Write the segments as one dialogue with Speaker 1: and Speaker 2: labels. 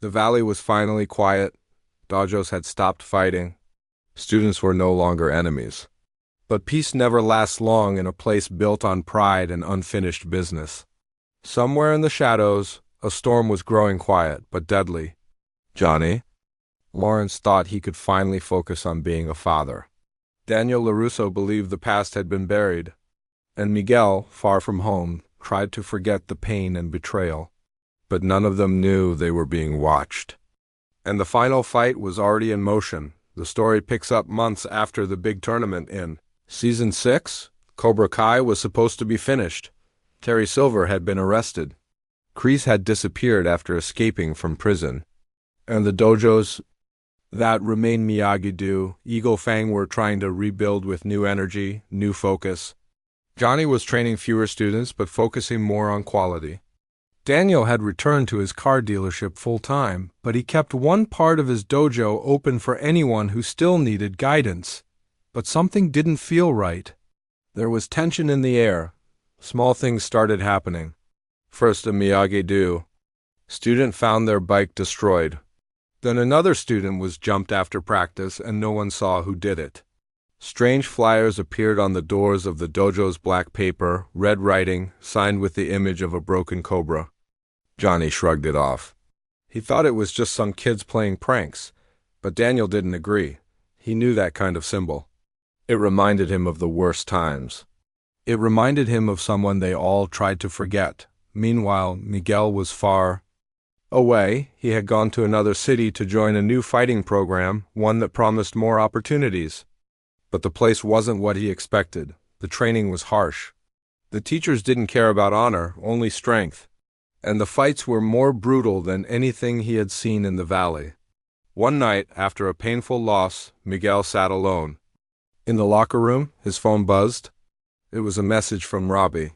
Speaker 1: The valley was finally quiet. Dojos had stopped fighting. Students were no longer enemies. But peace never lasts long in a place built on pride and unfinished business. Somewhere in the shadows, a storm was growing quiet but deadly. Johnny? Lawrence thought he could finally focus on being a father. Daniel LaRusso believed the past had been buried, and Miguel, far from home, tried to forget the pain and betrayal. But none of them knew they were being watched. And the final fight was already in motion. The story picks up months after the big tournament in Season 6. Cobra Kai was supposed to be finished. Terry Silver had been arrested. Kreese had disappeared after escaping from prison. And the dojos that remained Miyagi-Do, Eagle Fang, were trying to rebuild with new energy, new focus. Johnny was training fewer students but focusing more on quality. Daniel had returned to his car dealership full-time, but he kept one part of his dojo open for anyone who still needed guidance. But something didn't feel right. There was tension in the air. Small things started happening. First, a Miyagi-Do student found their bike destroyed. Then another student was jumped after practice and no one saw who did it. Strange flyers appeared on the doors of the dojo's black paper, red writing, signed with the image of a broken cobra. Johnny shrugged it off. He thought it was just some kids playing pranks, but Daniel didn't agree. He knew that kind of symbol. It reminded him of the worst times. It reminded him of someone they all tried to forget. Meanwhile, Miguel was far away. He had gone to another city to join a new fighting program, one that promised more opportunities. But the place wasn't what he expected. The training was harsh. The teachers didn't care about honor, only strength. And the fights were more brutal than anything he had seen in the valley. One night, after a painful loss, Miguel sat alone. In the locker room, his phone buzzed. It was a message from Robbie.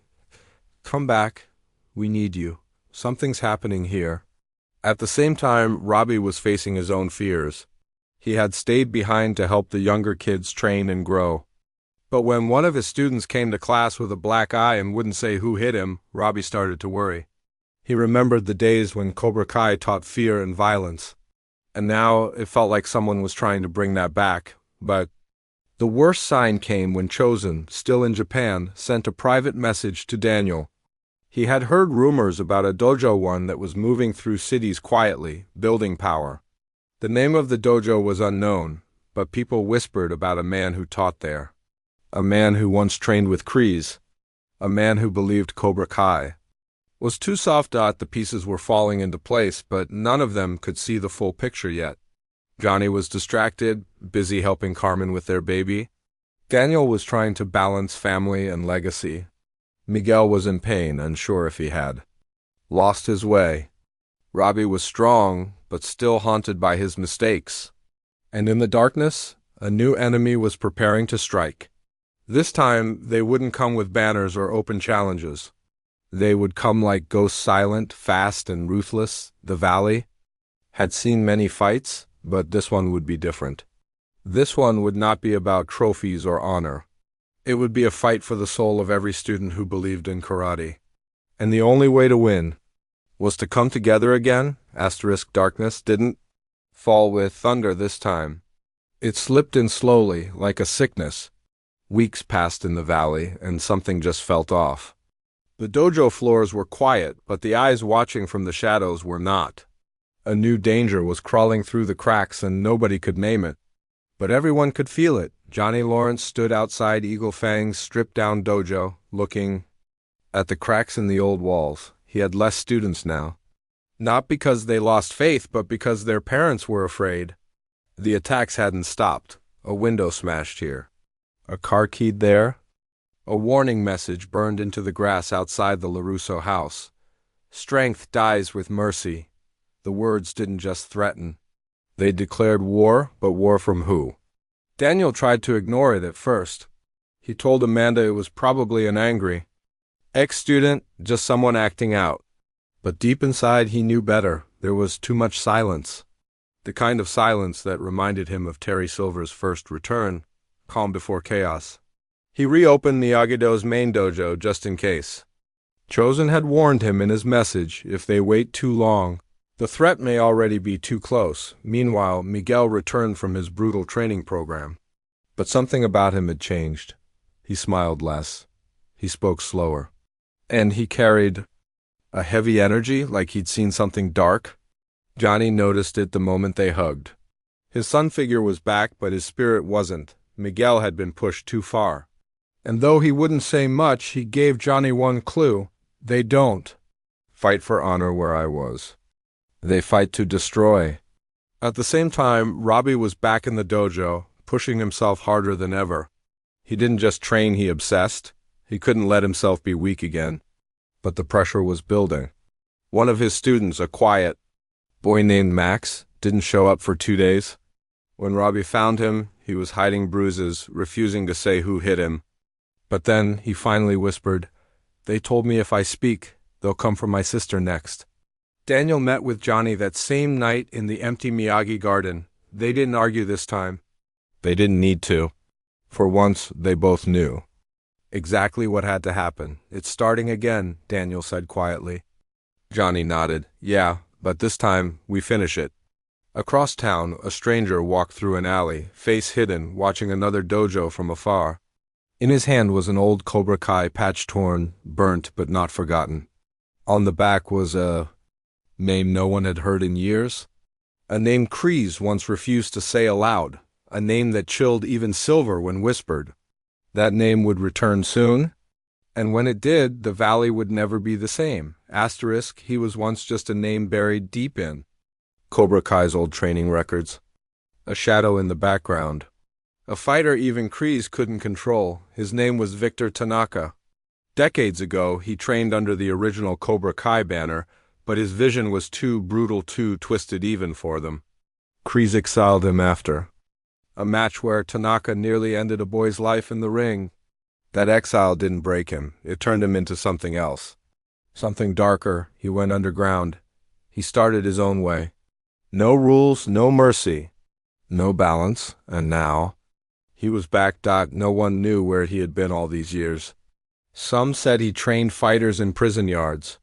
Speaker 1: "Come back. We need you. Something's happening here." At the same time, Robbie was facing his own fears. He had stayed behind to help the younger kids train and grow. But when one of his students came to class with a black eye and wouldn't say who hit him, Robbie started to worry. He remembered the days when Cobra Kai taught fear and violence. And now it felt like someone was trying to bring that back. But the worst sign came when Chosen, still in Japan, sent a private message to Daniel. He had heard rumors about a dojo one that was moving through cities quietly, building power. The name of the dojo was unknown, but people whispered about a man who taught there. A man who once trained with Kreese. A man who believed Cobra Kai was too soft. The pieces were falling into place, but none of them could see the full picture yet. Johnny was distracted, busy helping Carmen with their baby. Daniel was trying to balance family and legacy. Miguel was in pain, unsure if he had lost his way. Robbie was strong, but still haunted by his mistakes. And in the darkness, a new enemy was preparing to strike. This time, they wouldn't come with banners or open challenges. They would come like ghosts, silent, fast, and ruthless. The valley had seen many fights, but this one would be different. This one would not be about trophies or honor. It would be a fight for the soul of every student who believed in karate. And the only way to win was to come together again. Darkness didn't fall with thunder this time. It slipped in slowly, like a sickness. Weeks passed in the valley, and something just felt off. The dojo floors were quiet, but the eyes watching from the shadows were not. A new danger was crawling through the cracks, and nobody could name it. But everyone could feel it. Johnny Lawrence stood outside Eagle Fang's stripped-down dojo, looking at the cracks in the old walls. He had less students now. Not because they lost faith, but because their parents were afraid. The attacks hadn't stopped. A window smashed here. A car keyed there. A warning message burned into the grass outside the LaRusso house. Strength dies with mercy. The words didn't just threaten. They declared war, but war from who? Daniel tried to ignore it at first. He told Amanda it was probably an angry ex-student, just someone acting out. But deep inside he knew better. There was too much silence. The kind of silence that reminded him of Terry Silver's first return, calm before chaos. He reopened Miyagi-Do's main dojo just in case. Chosen had warned him in his message, if they wait too long, The threat may already be too close. Meanwhile, Miguel returned from his brutal training program. But something about him had changed. He smiled less. He spoke slower. And he carried a heavy energy, like he'd seen something dark. Johnny noticed it the moment they hugged. His son figure was back, but his spirit wasn't. Miguel had been pushed too far. And though he wouldn't say much, he gave Johnny one clue. They don't fight for honor where I was. They fight to destroy. At the same time, Robbie was back in the dojo, pushing himself harder than ever. He didn't just train, he obsessed. He couldn't let himself be weak again. But the pressure was building. One of his students, a quiet boy named Max, didn't show up for 2 days. When Robbie found him, he was hiding bruises, refusing to say who hit him. But then he finally whispered, "They told me if I speak, they'll come for my sister next." Daniel met with Johnny that same night in the empty Miyagi garden. They didn't argue this time. They didn't need to. For once, they both knew exactly what had to happen. "It's starting again," Daniel said quietly. Johnny nodded. "Yeah, but this time, we finish it." Across town, a stranger walked through an alley, face hidden, watching another dojo from afar. In his hand was an old Cobra Kai, patch-torn, burnt but not forgotten. On the back was a name no one had heard in years. A name Kreese once refused to say aloud. A name that chilled even Silver when whispered. That name would return soon, and when it did, the valley would never be the same. Asterisk, he was once just a name buried deep in Cobra Kai's old training records. A shadow in the background. A fighter even Kreese couldn't control. His name was Victor Tanaka. Decades ago, he trained under the original Cobra Kai banner, but his vision was too brutal, too twisted even for them. Kreese exiled him after a match where Tanaka nearly ended a boy's life in the ring. That exile didn't break him. It turned him into something else. Something darker. He went underground. He started his own way. No rules, no mercy, no balance, and now he was back. No one knew where he had been all these years. Some said he trained fighters in prison yards.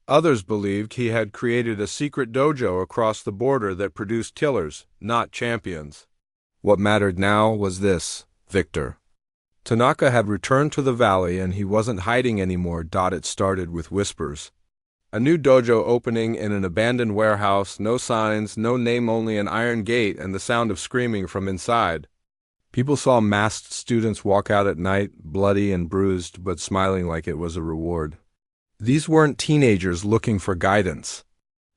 Speaker 1: Others believed he had created a secret dojo across the border that produced killers, not champions. What mattered now was this: Victor. Tanaka had returned to the valley, and he wasn't hiding anymore. It started with whispers. A new dojo opening in an abandoned warehouse, no signs, no name, only an iron gate and the sound of screaming from inside. People saw masked students walk out at night, bloody and bruised, but smiling like it was a reward. These weren't teenagers looking for guidance.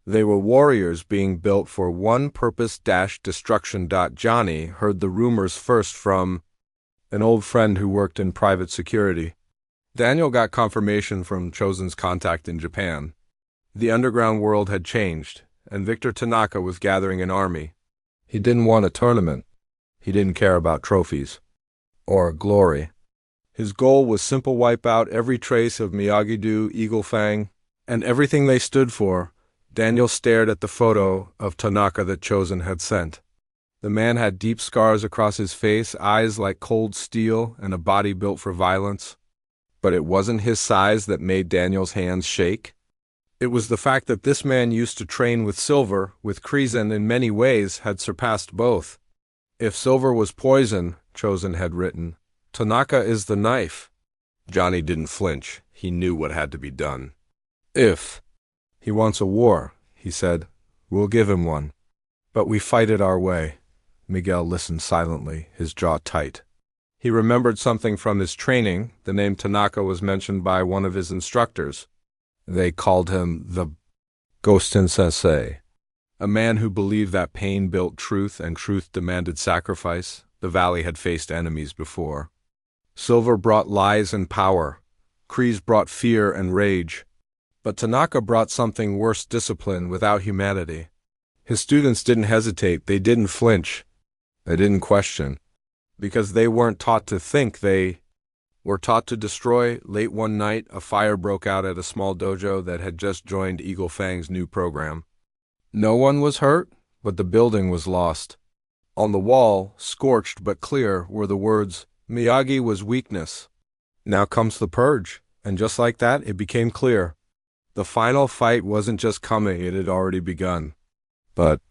Speaker 1: They were warriors being built for one purpose: destruction. Johnny heard the rumors first from an old friend who worked in private security. Daniel got confirmation from Chosen's contact in Japan. The underground world had changed, and Victor Tanaka was gathering an army. He didn't want a tournament. He didn't care about trophies or glory. His goal was simple: wipe out every trace of Miyagi-Do, Eagle Fang, and everything they stood for. Daniel stared at the photo of Tanaka that Chosen had sent. The man had deep scars across his face, eyes like cold steel, and a body built for violence. But it wasn't his size that made Daniel's hands shake. It was the fact that this man used to train with Silver, with Kreese, and in many ways had surpassed both. If Silver was poison, Chosen had written, Tanaka is the knife. Johnny didn't flinch. He knew what had to be done. If he wants a war, he said, we'll give him one. But we fight it our way. Miguel listened silently, his jaw tight. He remembered something from his training. The name Tanaka was mentioned by one of his instructors. They called him the Ghosten Sensei, a man who believed that pain built truth and truth demanded sacrifice. The valley had faced enemies before. Silver brought lies and power. Kreese brought fear and rage. But Tanaka brought something worse: discipline without humanity. His students didn't hesitate. They didn't flinch. They didn't question. Because they weren't taught to think, they were taught to destroy. Late one night, a fire broke out at a small dojo that had just joined Eagle Fang's new program. No one was hurt, but the building was lost. On the wall, scorched but clear, were the words, Miyagi was weakness. Now comes the purge. And just like that, it became clear. The final fight wasn't just coming, it had already begun. But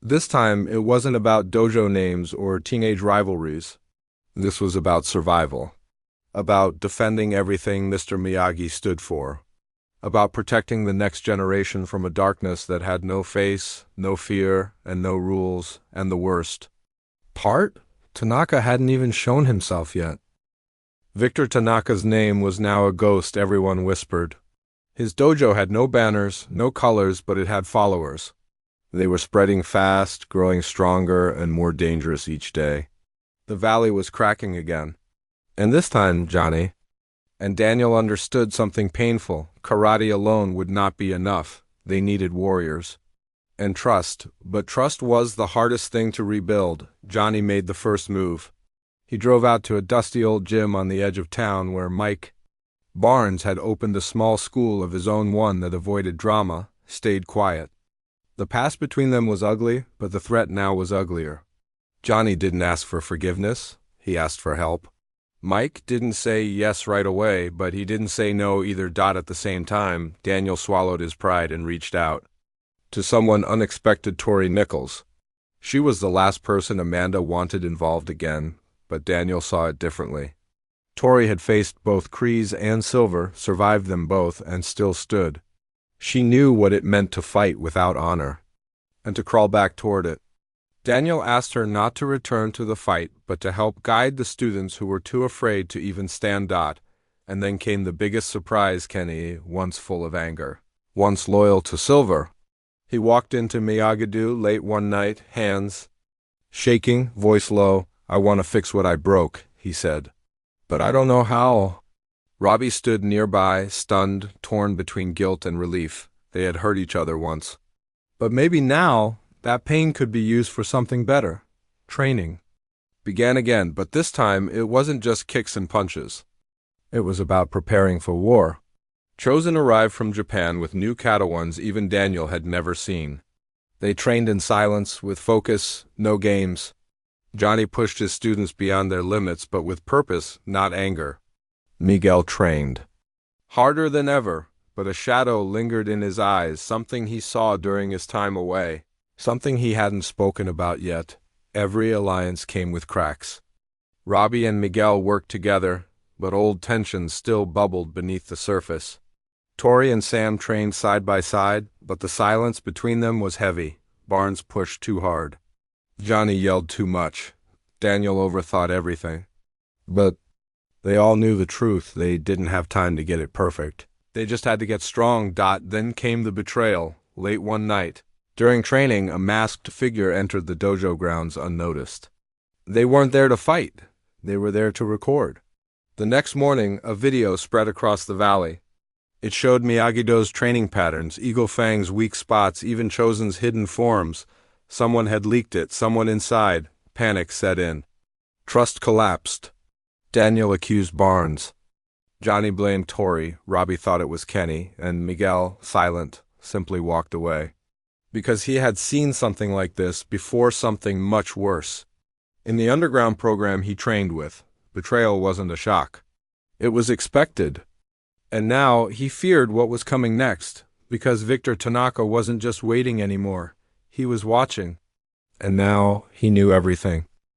Speaker 1: this time, it wasn't about dojo names or teenage rivalries. This was about survival. About defending everything Mr. Miyagi stood for. About protecting the next generation from a darkness that had no face, no fear, and no rules, and the worst part? Tanaka hadn't even shown himself yet. Victor Tanaka's name was now a ghost, everyone whispered. His dojo had no banners, no colors, but it had followers. They were spreading fast, growing stronger and more dangerous each day. The valley was cracking again. And this time, Johnny, and Daniel understood something painful. Karate alone would not be enough. They needed warriors. And trust. But trust was the hardest thing to rebuild. Johnny made the first move. He drove out to a dusty old gym on the edge of town where Mike Barnes had opened a small school of his own, one that avoided drama, stayed quiet. The past between them was ugly, but the threat now was uglier. Johnny didn't ask for forgiveness. He asked for help. Mike didn't say yes right away, but he didn't say no either. At the same time, Daniel swallowed his pride and reached out. To someone unexpected, Tori Nichols. She was the last person Amanda wanted involved again, but Daniel saw it differently. Tori had faced both Kreese and Silver, survived them both, and still stood. She knew what it meant to fight without honor, and to crawl back toward it. Daniel asked her not to return to the fight, but to help guide the students who were too afraid to even stand. And then came the biggest surprise. Kenny, once full of anger, once loyal to Silver. He walked into Miyagi-Do late one night, hands shaking, voice low. "I want to fix what I broke," he said. "But I don't know how." Robbie stood nearby, stunned, torn between guilt and relief. They had hurt each other once. But maybe now, that pain could be used for something better. Training began again, but this time it wasn't just kicks and punches. It was about preparing for war. Chosen arrived from Japan with new kata ones even Daniel had never seen. They trained in silence, with focus, no games. Johnny pushed his students beyond their limits, but with purpose, not anger. Miguel trained harder than ever, but a shadow lingered in his eyes, something he saw during his time away, something he hadn't spoken about yet. Every alliance came with cracks. Robbie and Miguel worked together, but old tensions still bubbled beneath the surface. Tori and Sam trained side by side, but the silence between them was heavy. Barnes pushed too hard. Johnny yelled too much. Daniel overthought everything. But they all knew the truth. They didn't have time to get it perfect. They just had to get strong. Then came the betrayal, late one night. During training, a masked figure entered the dojo grounds unnoticed. They weren't there to fight. They were there to record. The next morning, a video spread across the valley. It showed Miyagi-Do's training patterns, Eagle Fang's weak spots, even Chosen's hidden forms. Someone had leaked it, someone inside. Panic set in. Trust collapsed. Daniel accused Barnes. Johnny blamed Tori, Robbie thought it was Kenny, and Miguel, silent, simply walked away. Because he had seen something like this before, something much worse. In the underground program he trained with, betrayal wasn't a shock. It was expected. And now he feared what was coming next, because Victor Tanaka wasn't just waiting anymore. He was watching. And now he knew everything.